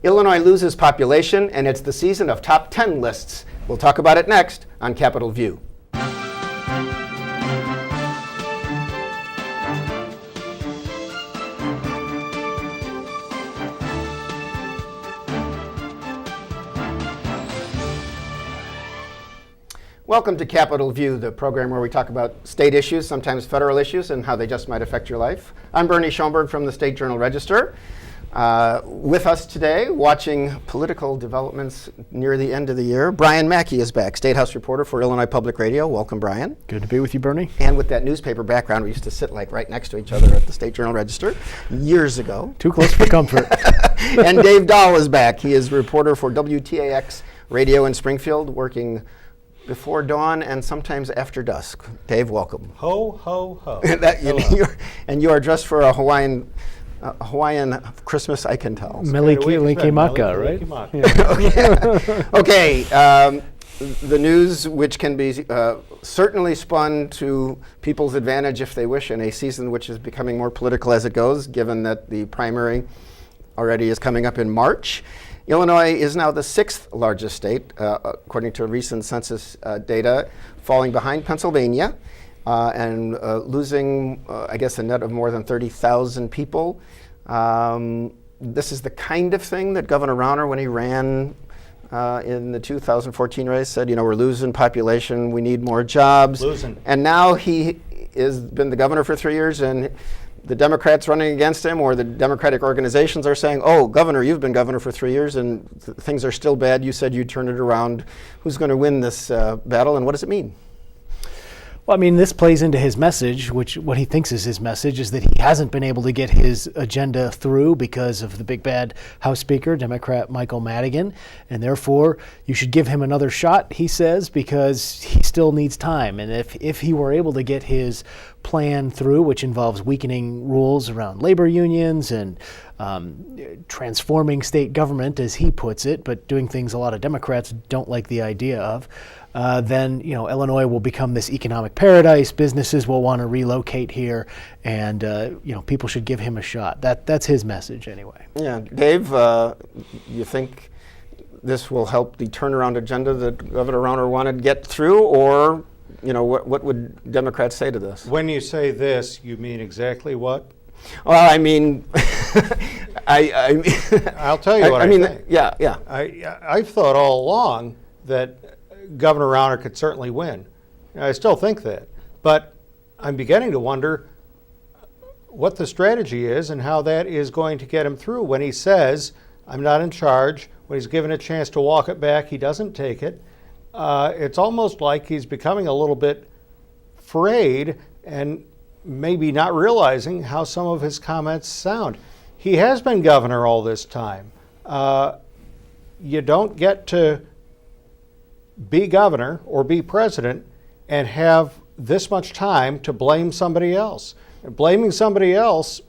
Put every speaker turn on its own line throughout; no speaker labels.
Illinois loses population, and it's the season of top 10 lists. We'll talk about it next on Capitol View. Welcome to Capitol View, the program where we talk about state issues, sometimes federal issues, and how they just might affect your life. I'm Bernie Schoenburg from the State Journal-Register. With us today, watching political developments near the end of the year, Brian Mackey is back, State House reporter for Illinois Public Radio. Welcome, Brian.
Good to be with you, Bernie.
And with that newspaper background, we used to sit like right next to each other at the State Journal-Register years ago.
Too close for comfort.
And Dave Dahl is back. He is a reporter for WTAX Radio in Springfield, working before dawn and sometimes after dusk. Dave, welcome.
Ho, ho, ho.
And you are dressed for a Hawaiian Christmas, I can tell.
Mele-Kalikimaka, right?
Yeah. Okay. The news, which can be certainly spun to people's advantage if they wish in a season which is becoming more political as it goes, given that the primary already is coming up in March. Illinois is now the 6th largest state, according to recent census data, falling behind Pennsylvania and losing, I guess, a net of more than 30,000 people. This is the kind of thing that Governor Rauner, when he ran in the 2014 race, said, you know, we're losing population, we need more jobs.
Losing.
And now he has been the governor for 3 years, and the Democrats running against him or the Democratic organizations are saying, oh, Governor, you've been governor for 3 years and things are still bad. You said you'd turn it around. Who's going to win this battle, and what does it mean?
Well, I mean, this plays into his message, which what he thinks is his message is that he hasn't been able to get his agenda through because of the big bad House Speaker, Democrat Michael Madigan, and therefore you should give him another shot, he says, because he still needs time. And if he were able to get his plan through, which involves weakening rules around labor unions and transforming state government, as he puts it, but doing things a lot of Democrats don't like the idea of, then Illinois will become this economic paradise. Businesses will want to relocate here, and people should give him a shot. That's his message anyway.
Yeah, Dave, you think this will help the turnaround agenda that Governor Rauner wanted to get through, or what would Democrats say to this?
When you say this, you mean exactly what?
Well, I mean,
I'll tell you what I think.
Yeah.
I've thought all along that Governor Rauner could certainly win. I still think that. But I'm beginning to wonder what the strategy is and how that is going to get him through. When he says, I'm not in charge, when he's given a chance to walk it back, he doesn't take it. It's almost like he's becoming a little bit frayed and maybe not realizing how some of his comments sound. He has been governor all this time. You don't get to be governor or be president and have this much time to blame somebody else. And blaming somebody else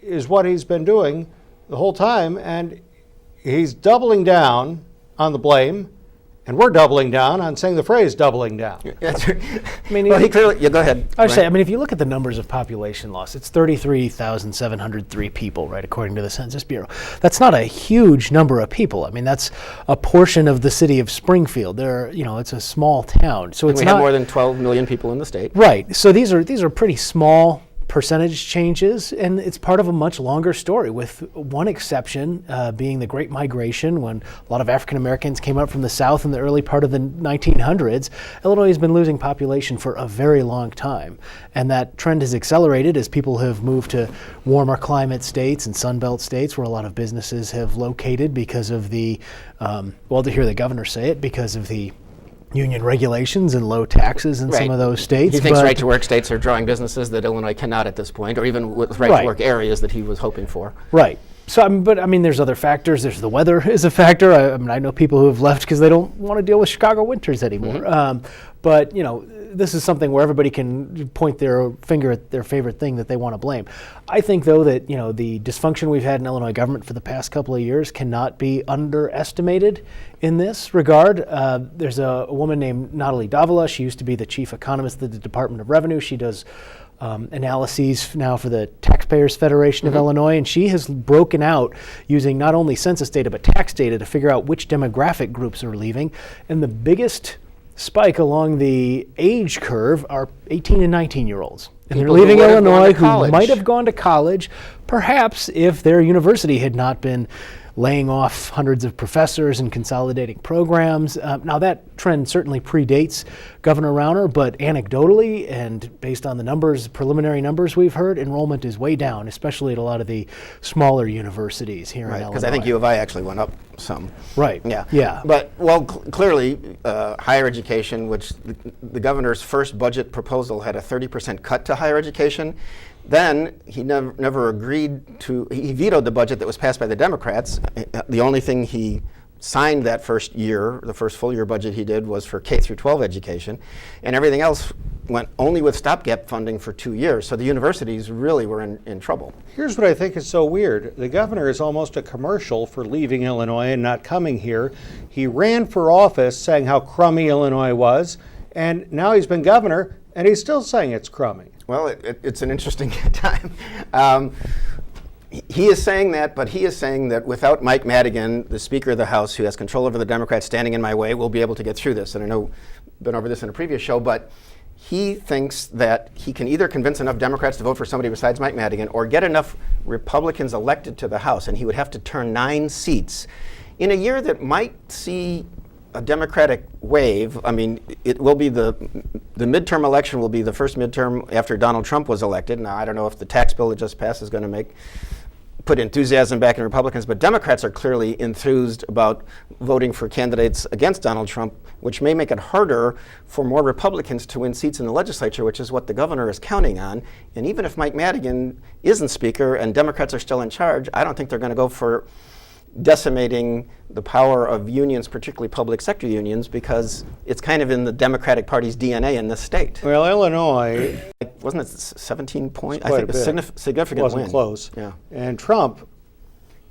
is what he's been doing the whole time, and he's doubling down on the blame. And we're doubling down on saying the phrase "doubling down."
I mean,
well, he clearly. Yeah, go ahead.
I would say, if you look at the numbers of population loss, it's 33,703 people, right, according to the Census Bureau. That's not a huge number of people. I mean, that's a portion of the city of Springfield. It's a small town, so we
have more than 12 million people in the state.
Right. So these are pretty small percentage changes, and it's part of a much longer story, with one exception being the Great Migration, when a lot of African Americans came up from the South in the early part of the 1900s. Illinois has been losing population for a very long time, and that trend has accelerated as people have moved to warmer climate states and Sunbelt states where a lot of businesses have located because of the, to hear the governor say it, because of the union regulations and low taxes in some of those states.
He thinks right-to-work states are drawing businesses that Illinois cannot at this point, or even with right-to-work areas that he was hoping for.
Right. So, there's other factors. There's the weather is a factor. I know people who have left because they don't want to deal with Chicago winters anymore. Mm-hmm. But this is something where everybody can point their finger at their favorite thing that they want to blame. I think, though, that the dysfunction we've had in Illinois government for the past couple of years cannot be underestimated in this regard. There's a woman named Natalie Davila. She used to be the chief economist of the Department of Revenue. She does analyses now for the Taxpayers Federation of Illinois, and she has broken out using not only census data but tax data to figure out which demographic groups are leaving. And the biggest spike along the age curve are 18 and 19-year-olds. And they're leaving Illinois who might have gone to college, perhaps if their university had not been laying off hundreds of professors and consolidating programs. Now that trend certainly predates Governor Rauner, but anecdotally and based on the numbers, preliminary numbers we've heard, enrollment is way down, especially at a lot of the smaller universities here in Illinois.
Because I think U of I actually went up some.
Right. Yeah.
But, well, clearly, higher education, which the governor's first budget proposal had a 30% cut to higher education. Then he never agreed to, he vetoed the budget that was passed by the Democrats. The only thing he signed that first year, the first full year budget he did, was for K through 12 education. And everything else went only with stopgap funding for 2 years. So the universities really were in trouble.
Here's what I think is so weird. The governor is almost a commercial for leaving Illinois and not coming here. He ran for office saying how crummy Illinois was, and now he's been governor, and he's still saying it's crummy.
Well, it's an interesting time. He is saying that, but he is saying that without Mike Madigan, the Speaker of the House, who has control over the Democrats standing in my way, we'll be able to get through this. And I know I've been over this in a previous show, but he thinks that he can either convince enough Democrats to vote for somebody besides Mike Madigan or get enough Republicans elected to the House, and he would have to turn 9 seats in a year that might see a Democratic wave. I mean, it will be the midterm election will be the first midterm after Donald Trump was elected. Now, I don't know if the tax bill that just passed is going to put enthusiasm back in Republicans, but Democrats are clearly enthused about voting for candidates against Donald Trump, which may make it harder for more Republicans to win seats in the legislature, which is what the governor is counting on. And even if Mike Madigan isn't Speaker and Democrats are still in charge, I don't think they're going to go for decimating the power of unions, particularly public sector unions, because it's kind of in the Democratic Party's DNA in this state.
Well, Illinois,
wasn't it 17 points?
Quite
I think a significant
wasn't
win.
Close.
Yeah.
And Trump,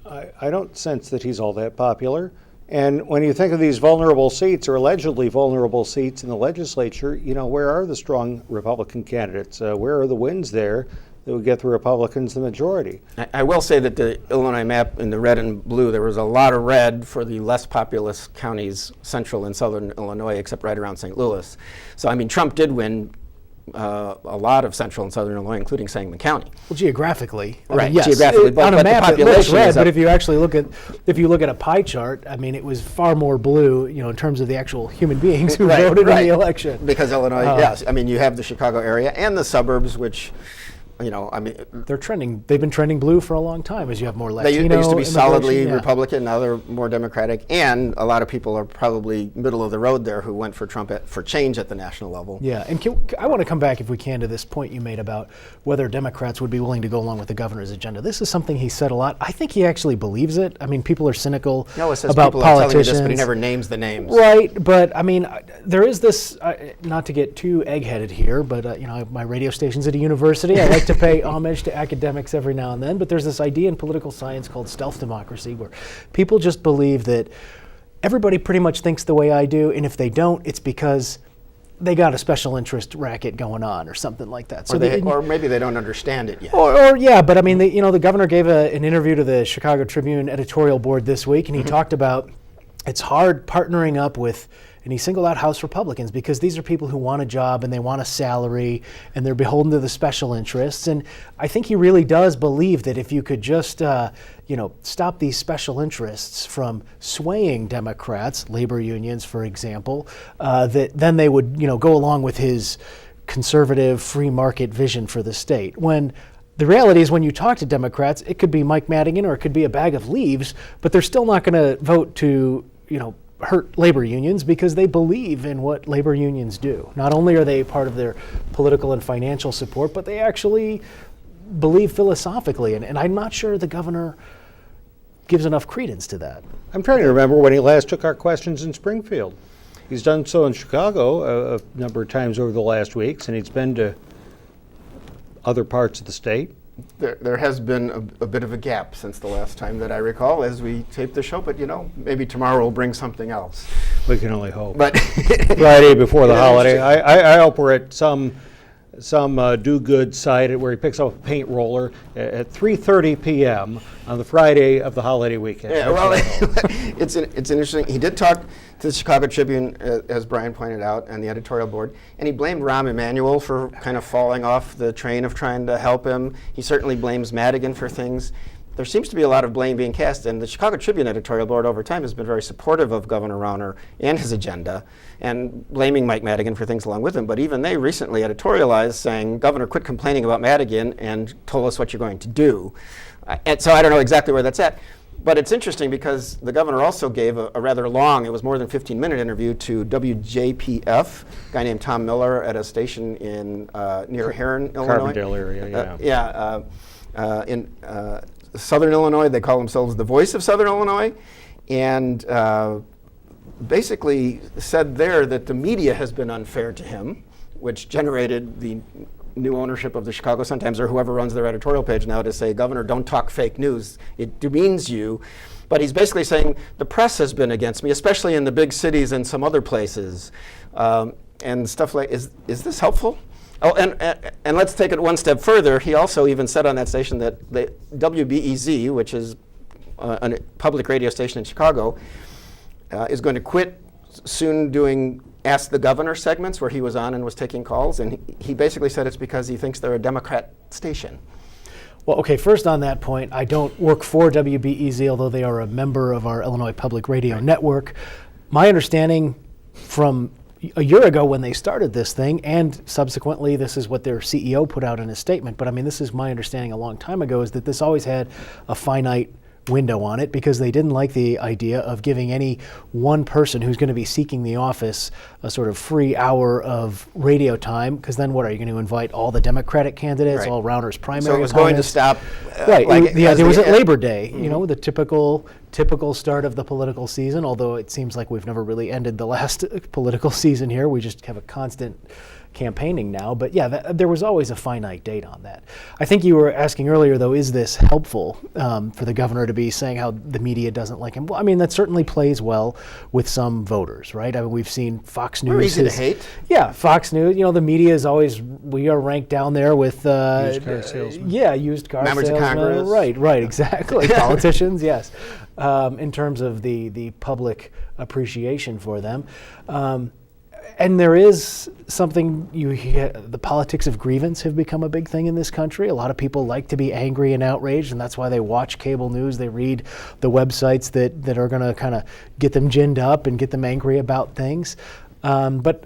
I don't sense that he's all that popular. And when you think of these vulnerable seats or allegedly vulnerable seats in the legislature, you know, where are the strong Republican candidates? Where are the wins there that would get the Republicans the majority?
I will say that the Illinois map in the red and blue, there was a lot of red for the less populous counties, central and southern Illinois, except right around St. Louis. So, I mean, Trump did win a lot of central and southern Illinois, including Sangamon County.
Well, geographically,
right?
I mean, yes,
geographically, but
on a map
the
it looks
population
red.
is
But
up.
if you actually look at a pie chart, I mean, it was far more blue, you know, in terms of the actual human beings who voted in the election.
Because Illinois, yes, I mean, you have the Chicago area and the suburbs, which, you know, I mean,
they're trending. They've been trending blue for a long time. As you have more Latino.
They used to be solidly
immigration, yeah.
Republican. Now they're more Democratic, and a lot of people are probably middle of the road there who went for Trump for change at the national level.
Yeah, and I want to come back, if we can, to this point you made about whether Democrats would be willing to go along with the governor's agenda. This is something he said a lot. I think he actually believes it. I mean, people are cynical
It says
about
people
politicians.
are telling me this, but he never names the names.
Right, but I mean, there is this. Not to get too egg-headed here, but you know, my radio station's at a university. I like to pay homage to academics every now and then, but there's this idea in political science called stealth democracy, where people just believe that everybody pretty much thinks the way I do, and if they don't, it's because they got a special interest racket going on or something like that. So
or maybe they don't understand it yet.
Or yeah, but I mean, the governor gave an interview to the Chicago Tribune editorial board this week, and he talked about it's hard partnering up with, and he singled out House Republicans because these are people who want a job and they want a salary and they're beholden to the special interests. And I think he really does believe that if you could just, stop these special interests from swaying Democrats, labor unions, for example, that then they would, go along with his conservative free market vision for the state. When the reality is, when you talk to Democrats, it could be Mike Madigan or it could be a bag of leaves, but they're still not going to vote to, hurt labor unions because they believe in what labor unions do. Not only are they part of their political and financial support, but they actually believe philosophically. And I'm not sure the governor gives enough credence to that.
I'm trying to remember when he last took our questions in Springfield. He's done so in Chicago a number of times over the last weeks, and he's been to other parts of the state.
There has been a bit of a gap since the last time that I recall as we taped the show, but maybe tomorrow will bring something else.
We can only hope.
But
Friday before the holiday. I hope we're at some some do-good site where he picks up a paint roller at 3:30 p.m. on the Friday of the holiday weekend.
Yeah, well, it's interesting. He did talk to the Chicago Tribune, as Brian pointed out, and the editorial board, and he blamed Rahm Emanuel for kind of falling off the train of trying to help him. He certainly blames Madigan for things. There seems to be a lot of blame being cast, and the Chicago Tribune editorial board over time has been very supportive of Governor Rauner and his agenda, and blaming Mike Madigan for things along with him. But even they recently editorialized saying, Governor, quit complaining about Madigan and told us what you're going to do. And so I don't know exactly where that's at. But it's interesting because the governor also gave a rather long, it was more than 15-minute interview to WJPF, a guy named Tom Miller at a station in near Heron, Illinois.
Carbondale area, yeah.
In Southern Illinois. They call themselves the voice of Southern Illinois, and basically said there that the media has been unfair to him, which generated the new ownership of the Chicago Sun-Times, or whoever runs their editorial page now, to say, Governor, don't talk fake news. It demeans you. But he's basically saying the press has been against me, especially in the big cities and some other places, and stuff like, is this helpful? Oh, and let's take it one step further. He also even said on that station that the WBEZ, which is a public radio station in Chicago, is going to quit soon doing Ask the Governor segments where he was on and was taking calls. And he basically said it's because he thinks they're a Democrat station.
Well, okay, first on that point, I don't work for WBEZ, although they are a member of our Illinois Public Radio Network. My understanding from a year ago when they started this thing, and subsequently this is what their CEO put out in his statement, but I mean, this is my understanding a long time ago, is that this always had a finite window on it because they didn't like the idea of giving any one person who's going to be seeking the office a sort of free hour of radio time, because then what, are you going to invite all the Democratic candidates,
Right.
all Rauner's primary
So it was
opponents?
going to stop.
Right, the idea was at Labor Day,
Mm-hmm.
you know, the typical start of the political season, although it seems like we've never really ended the last political season here. We just have a constant campaigning now. But yeah, there was always a finite date on that. I think you were asking earlier, though, is this helpful for the governor to be saying how the media doesn't like him? Well, I mean, that certainly plays well with some voters, right? I mean, we've seen Fox News.
We're easy to hate.
Yeah, Fox News, you know, the media is always, we are ranked down there with
Used car salesmen.
Yeah, used car
Members of
salesmen.
Congress.
Right, exactly. Politicians, yes. In terms of the public appreciation for them. And there is something, the politics of grievance have become a big thing in this country. A lot of people like to be angry and outraged, and that's why they watch cable news. They read the websites that are going to kind of get them ginned up and get them angry about things. But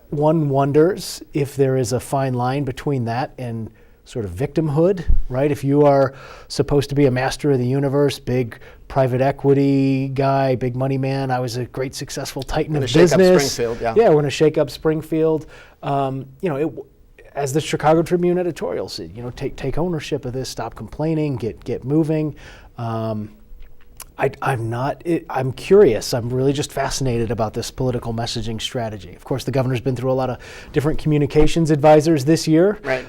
one wonders if there is a fine line between that and sort of victimhood, right? If you are supposed to be a master of the universe, big private equity guy, big money man, I was a great successful titan of business.
Shake up Springfield, yeah.
Yeah, we're going to shake up Springfield. You know, as the Chicago Tribune editorial said, you know, take ownership of this, stop complaining, get moving. I'm curious. I'm really just fascinated about this political messaging strategy. Of course, the governor's been through a lot of different communications advisors this year.
Right.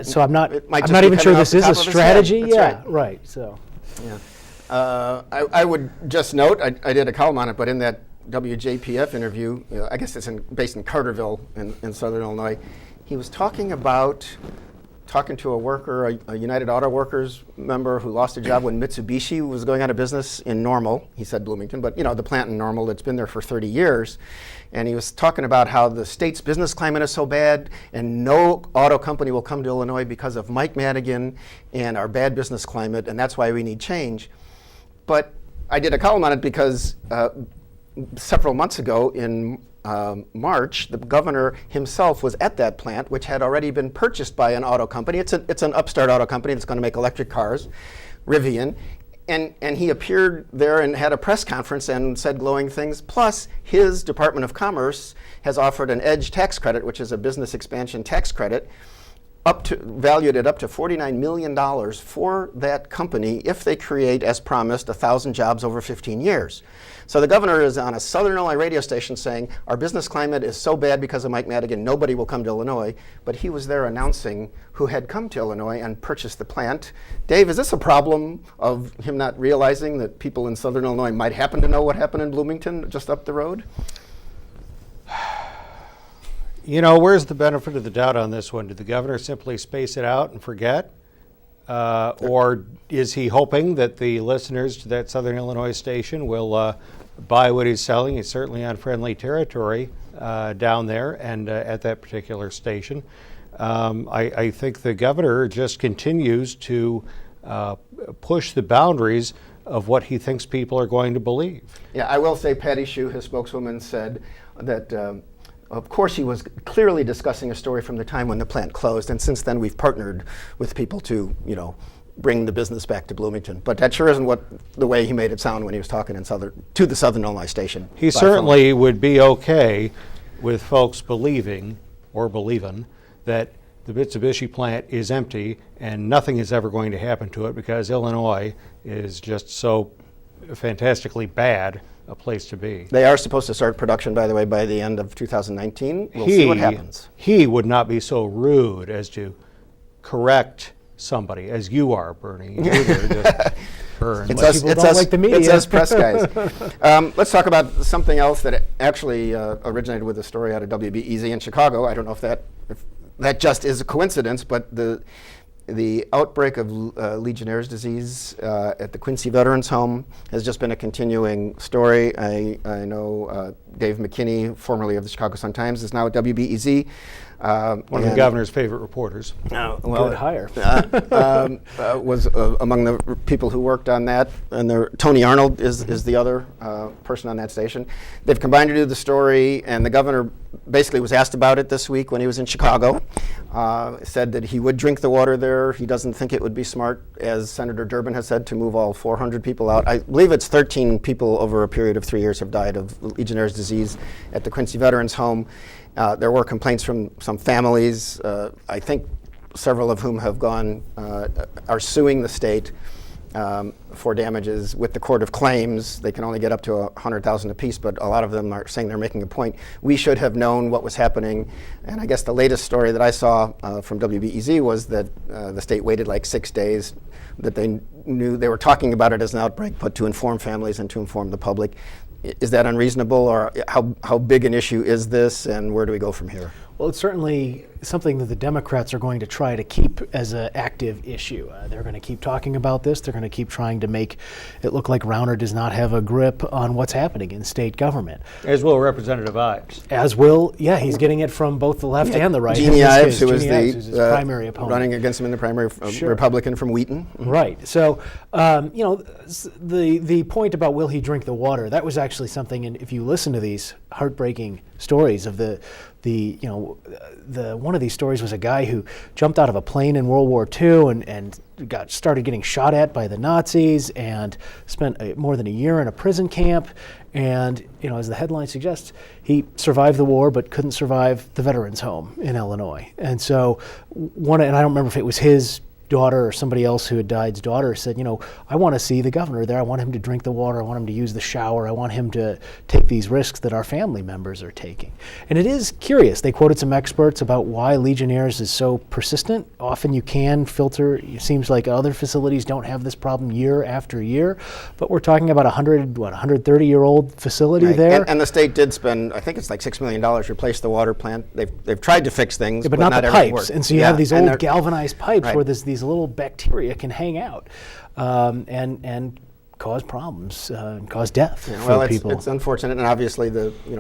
So I'm not
just
even
be
sure
coming
this
off the
is
top
a
of his head.
strategy.
That's
Yeah,
right.
right. So.
Yeah. I would just note, I did a column on it, but in that WJPF interview, I guess it's based in Carterville in Southern Illinois, he was talking to a worker, a United Auto Workers member who lost a job when Mitsubishi was going out of business in Normal. He said Bloomington, but you know, the plant in Normal that's been there for 30 years. And he was talking about how the state's business climate is so bad and no auto company will come to Illinois because of Mike Madigan and our bad business climate, and that's why we need change. But I did a column on it because several months ago in March, the governor himself was at that plant, which had already been purchased by an auto company. It's an upstart auto company that's going to make electric cars, Rivian. And he appeared there and had a press conference and said glowing things. Plus, his Department of Commerce has offered an EDGE tax credit, which is a business expansion tax credit, valued at up to $49 million for that company if they create, as promised, 1,000 jobs over 15 years. So the governor is on a Southern Illinois radio station saying, our business climate is so bad because of Mike Madigan, nobody will come to Illinois. But he was there announcing who had come to Illinois and purchased the plant. Dave, is this a problem of him not realizing that people in Southern Illinois might happen to know what happened in Bloomington just up the road?
Where's the benefit of the doubt on this one? Did the governor simply space it out and forget? Or is he hoping that the listeners to that Southern Illinois station will buy what he's selling? He's certainly on friendly territory down there and at that particular station. I think the governor just continues to push the boundaries of what he thinks people are going to believe.
Yeah, I will say Patty Shue, his spokeswoman, said that of course he was clearly discussing a story from the time when the plant closed, and since then we've partnered with people to, bring the business back to Bloomington. But that sure isn't the way he made it sound when he was talking to the Southern Illinois station.
He certainly would be okay with folks believing that the Mitsubishi plant is empty and nothing is ever going to happen to it because Illinois is just so fantastically bad a place to be.
They are supposed to start production, by the way, by the end of 2019. We'll see what happens.
He would not be so rude as to correct somebody, as you are, Bernie. You're just burn.
It's us,
People don't like the media.
It's us press guys. Let's talk about something else that actually originated with a story out of WBEZ in Chicago. I don't know if that just is a coincidence, but the outbreak of Legionnaire's disease at the Quincy Veterans Home has just been a continuing story. I know Dave McKinney, formerly of the Chicago Sun-Times, is now at WBEZ.
One of the governor's favorite reporters.
Good hire.
Was among the people who worked on that, and Tony Arnold is the other person on that station. They've combined to do the story, and the governor basically was asked about it this week when he was in Chicago. Said that he would drink the water there. He doesn't think it would be smart, as Senator Durbin has said, to move all 400 people out. I believe it's 13 people over a period of 3 years have died of Legionnaire's disease at the Quincy Veterans Home. There were complaints from some families, I think several of whom have are suing the state for damages with the Court of Claims. They can only get up to $100,000 apiece, but a lot of them are saying they're making a point. We should have known what was happening, and I guess the latest story that I saw from WBEZ was that the state waited like 6 days, that they knew they were talking about it as an outbreak, but to inform families and to inform the public. Is that unreasonable, or how big an issue is this, and where do we go from here?
Well, it's certainly something that the Democrats are going to try to keep as an active issue. They're going to keep talking about this. They're going to keep trying to make it look like Rauner does not have a grip on what's happening in state government.
As will Representative Ives.
He's getting it from both the left and the right.
Jeannie Ives, who was
his primary opponent.
Running against him in the primary,
Sure.
Republican from Wheaton.
Right. So, the point about will he drink the water, that was actually something, and if you listen to these heartbreaking stories of one of these stories was a guy who jumped out of a plane in World War II and started getting shot at by the Nazis and spent more than a year in a prison camp. And, as the headline suggests, he survived the war but couldn't survive the veterans home in Illinois. And so and I don't remember if it was his daughter or somebody else who had died's daughter said, I want to see the governor there. I want him to drink the water. I want him to use the shower. I want him to take these risks that our family members are taking. And it is curious. They quoted some experts about why Legionnaire's is so persistent. Often you can filter. It seems like other facilities don't have this problem year after year, but we're talking about 130-year-old facility
Right.
there.
And the state did spend, I think it's like $6 million to replace the water plant. They've tried to fix things,
but not the
everything
pipes.
worked.
And so you have these old galvanized pipes
Right.
where these little bacteria can hang out and cause problems and cause death for people.
It's unfortunate, and obviously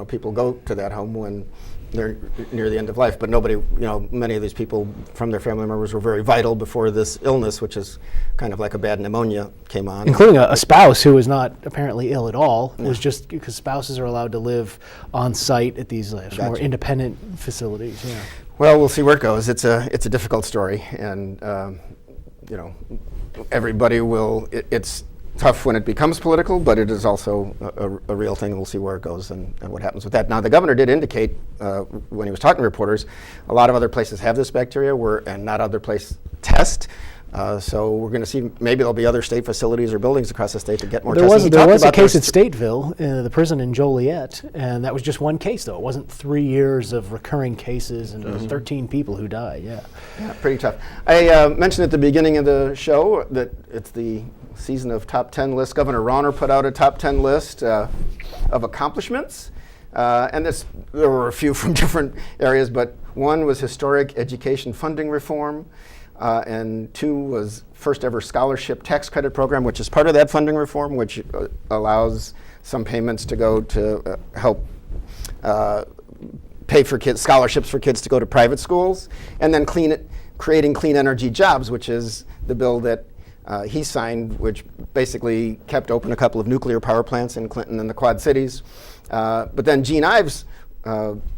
people go to that home when they're near the end of life, but nobody, many of these people from their family members were very vital before this illness, which is kind of like a bad pneumonia, came on.
Including a spouse who was not apparently ill at all. It was just because spouses are allowed to live on site at these more independent facilities. Yeah.
Well, we'll see where it goes. It's a difficult story, and everybody will. It's tough when it becomes political, but it is also a real thing. We'll see where it goes and what happens with that. Now, the governor did indicate when he was talking to reporters, a lot of other places have this bacteria, and not other places test. So we're going to see maybe there'll be other state facilities or buildings across the state to get more testing.
There was a case at Stateville, the prison in Joliet, and that was just one case, though. It wasn't 3 years of recurring cases and 13 people who died. Yeah,
pretty tough. I mentioned at the beginning of the show that it's the season of top 10 lists. Governor Rauner put out a top 10 list of accomplishments. And there were a few from different areas, but one was historic education funding reform, and 2 was first ever scholarship tax credit program, which is part of that funding reform, which allows some payments to go to help pay for scholarships for kids to go to private schools, and then creating clean energy jobs, which is the bill that he signed, which basically kept open a couple of nuclear power plants in Clinton and the Quad Cities. But then Jean Ives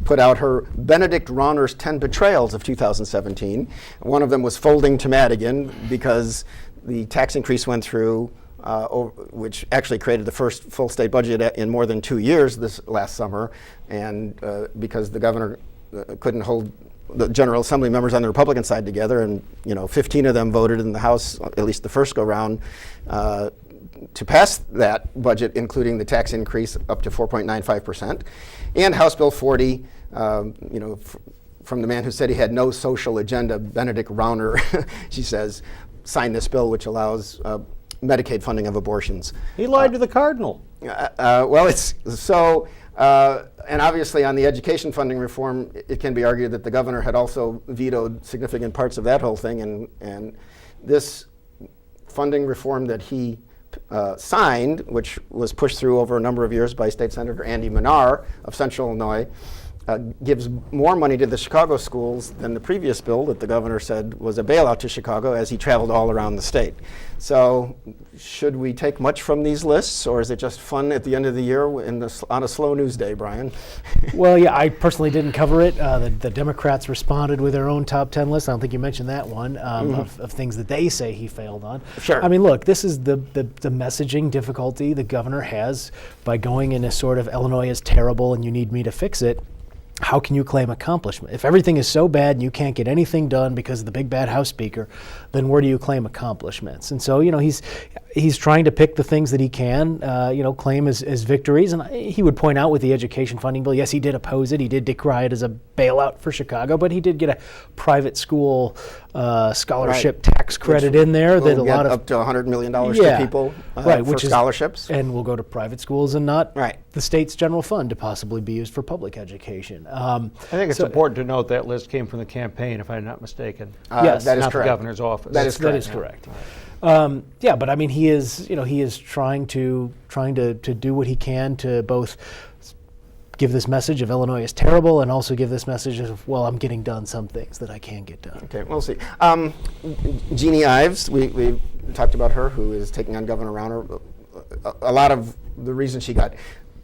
put out her Benedict Rauner's 10 Betrayals of 2017. One of them was folding to Madigan because the tax increase went through, which actually created the first full state budget in more than 2 years this last summer, and because the governor couldn't hold the General Assembly members on the Republican side together, and 15 of them voted in the House, at least the first go round, to pass that budget, including the tax increase up to 4.95%, and House Bill 40, from the man who said he had no social agenda, Benedict Rauner, she says, signed this bill which allows Medicaid funding of abortions.
He lied to the cardinal.
Well, it's so. And obviously on the education funding reform, it can be argued that the governor had also vetoed significant parts of that whole thing, and this funding reform that he signed, which was pushed through over a number of years by State Senator Andy Minar of Central Illinois, gives more money to the Chicago schools than the previous bill that the governor said was a bailout to Chicago as he traveled all around the state. So should we take much from these lists, or is it just fun at the end of the year on a slow news day, Brian?
Well, yeah, I personally didn't cover it. The Democrats responded with their own top 10 list. I don't think you mentioned that one, of things that they say he failed on.
Sure.
I mean, look, this is the messaging difficulty the governor has by going in a sort of Illinois is terrible and you need me to fix it. How can you claim accomplishment? If everything is so bad and you can't get anything done because of the big bad House Speaker, then where do you claim accomplishments? And so, he's trying to pick the things that he can, claim as victories. And he would point out with the education funding bill, yes, he did oppose it. He did decry it as a bailout for Chicago, but he did get a private school scholarship tax credit in there that a lot of
up to $100 million to people for scholarships,
and will go to private schools and not the state's general fund to possibly be used for public education.
I think it's important to note that list came from the campaign, if I'm not mistaken.
Yes,
that is
not
correct.
The governor's office.
That is correct.
That is correct. But I mean, he is trying to do what he can to both give this message of Illinois is terrible and also give this message of, well, I'm getting done some things that I can get done.
Okay, we'll see. Jeannie Ives, we talked about her, who is taking on Governor Rauner. A lot of the reason she got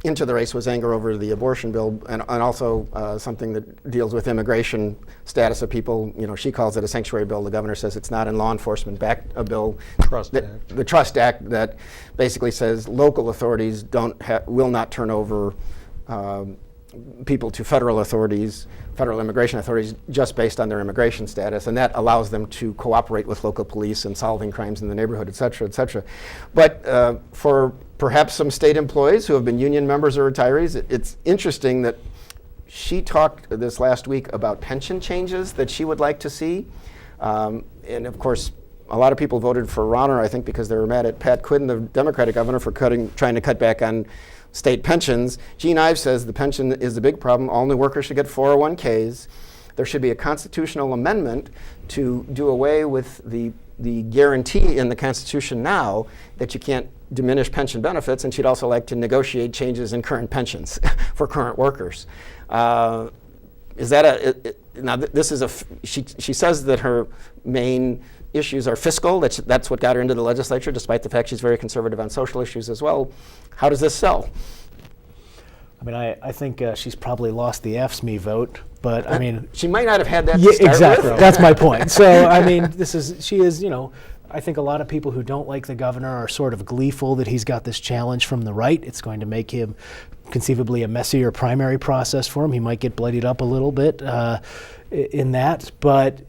into the race was anger over the abortion bill, and also something that deals with immigration status of people. She calls it a sanctuary bill. The governor says it's not, in law enforcement backed a bill. The Trust Act that basically says local authorities will not turn over people to federal authorities, federal immigration authorities, just based on their immigration status, and that allows them to cooperate with local police in solving crimes in the neighborhood, et cetera, et cetera. But for perhaps some state employees who have been union members or retirees, it's interesting that she talked this last week about pension changes that she would like to see. And of course, a lot of people voted for Rauner, I think, because they were mad at Pat Quinn, the Democratic governor, for trying to cut back on state pensions. Jean Ives says the pension is a big problem. All new workers should get 401ks. There should be a constitutional amendment to do away with the guarantee in the Constitution now that you can't diminish pension benefits, and she'd also like to negotiate changes in current pensions for current workers. Is that now this is she says that her main issues are fiscal. That's what got her into the legislature, despite the fact she's very conservative on social issues as well. How does this sell?
I mean, I think she's probably lost the AFSCME vote, but I mean,
she might not have had that. To start
exactly.
with.
That's my point. So I mean, she is. I think a lot of people who don't like the governor are sort of gleeful that he's got this challenge from the right. It's going to make him conceivably a messier primary process for him. He might get bloodied up a little bit in that, but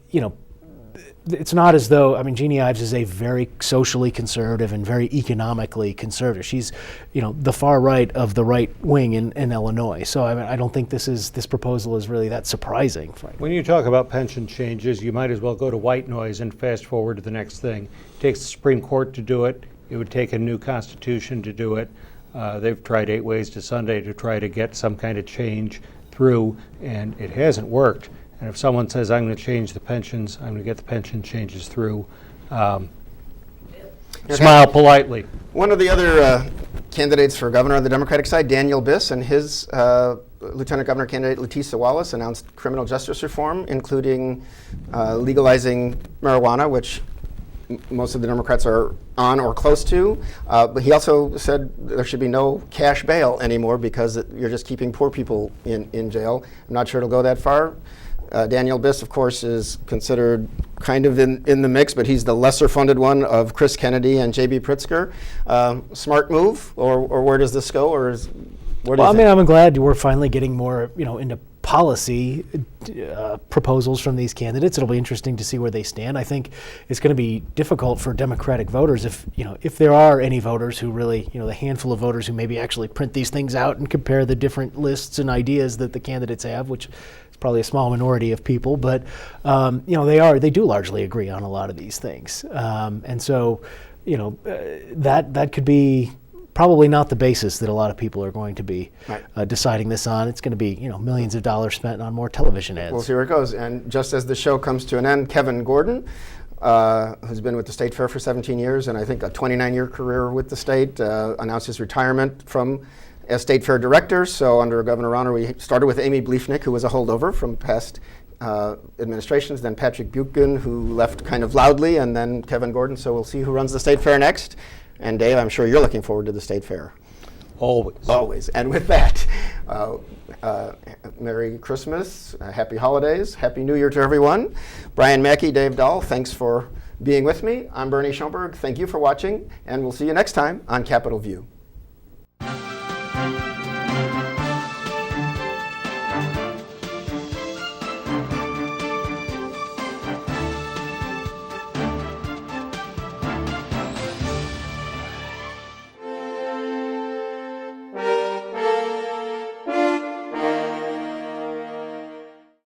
it's not as though, I mean, Jeannie Ives is a very socially conservative and very economically conservative. She's, the far right of the right wing in Illinois. So I mean, I don't think this proposal is really that surprising. Frankly.
When you talk about pension changes, you might as well go to white noise and fast forward to the next thing. It takes the Supreme Court to do it. It would take a new constitution to do it. They've tried 8 ways to Sunday to try to get some kind of change through, and it hasn't worked. And if someone says, I'm going to change the pensions, I'm going to get the pension changes through, smile politely.
One of the other candidates for governor on the Democratic side, Daniel Biss, and his lieutenant governor candidate, Letisa Wallace, announced criminal justice reform, including legalizing marijuana, which most of the Democrats are on or close to. But he also said there should be no cash bail anymore because you're just keeping poor people in jail. I'm not sure it'll go that far. Daniel Biss, of course, is considered kind of in the mix, but he's the lesser funded one of Chris Kennedy and J.B. Pritzker. Smart move, or where does this go, or what do you think?
I mean, I'm glad we're finally getting more, into policy proposals from these candidates. It'll be interesting to see where they stand. I think it's going to be difficult for Democratic voters if there are any voters who really, the handful of voters who maybe actually print these things out and compare the different lists and ideas that the candidates have, which is probably a small minority of people, but they do largely agree on a lot of these things, and so that could be probably not the basis that a lot of people are going to be deciding this on. It's going to be millions of dollars spent on more television ads.
We'll see where it goes. And just as the show comes to an end, Kevin Gordon, who's been with the State Fair for 17 years and I think a 29-year career with the state, announced his retirement from as State Fair director. So under Governor Rauner, we started with Amy Bleefnick, who was a holdover from past administrations, then Patrick Buchan, who left kind of loudly, and then Kevin Gordon. So we'll see who runs the State Fair next. And Dave, I'm sure you're looking forward to the State Fair.
Always.
Always. And with that, Merry Christmas, Happy Holidays, Happy New Year to everyone. Brian Mackey, Dave Dahl, thanks for being with me. I'm Bernie Schoenburg. Thank you for watching, and we'll see you next time on Capitol View.